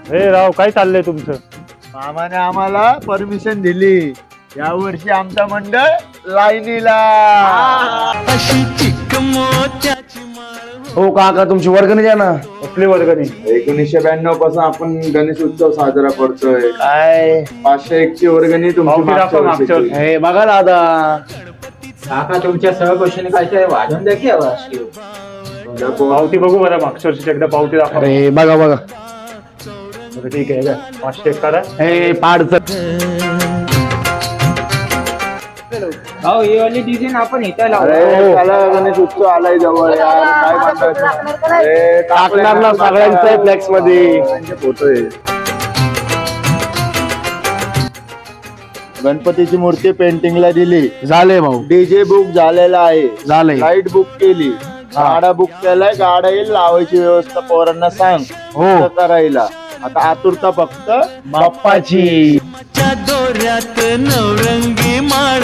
हे राव काय चाललंय तुमचं? मामाने आम्हाला परमिशन दिली, या वर्षी आमचा मंडळ लाईनीला. हो काका तुमची वर्गणी द्या ना. कसली वर्गणी? 1992 पासून आपण गणेश उत्सव साजरा करतोय. काय 501 ची वर्गणी तुमची पावती दाखवा मागच्या मागच्या वर्षीची. हे बघा दादा. काका तुमच्या सहकुशीने काय वाजून द्या की आवाज. तुमच्या पोर- पावती बघू बरं, मागच्या वर्षीची एकदा पावती दाखवा. अरे बघा बघा. बरं, ठीक आहे, 500 करा. हे पाडच. हो ही वाली डिझाईन आपण इथं अरे लावू. त्याला गणेश उत्सव आलाय जवळ यार, काय म्हणतात हे टाकणार ना सगळ्यांचं फ्लेक्स मध्ये. फोटो आहे. गणपतीची मूर्ती पेंटिंगला दिली, झाले भाऊ. डीजे बुक झालेला आहे, झालंय. लाईट बुक केली, गाडा बुक केलाय, गाडा येईल, लावायची व्यवस्था पोरांना सांग हो करायला. आता आतुरता फक्त बाप्पाची. दोऱ्यात नवरंगी माळ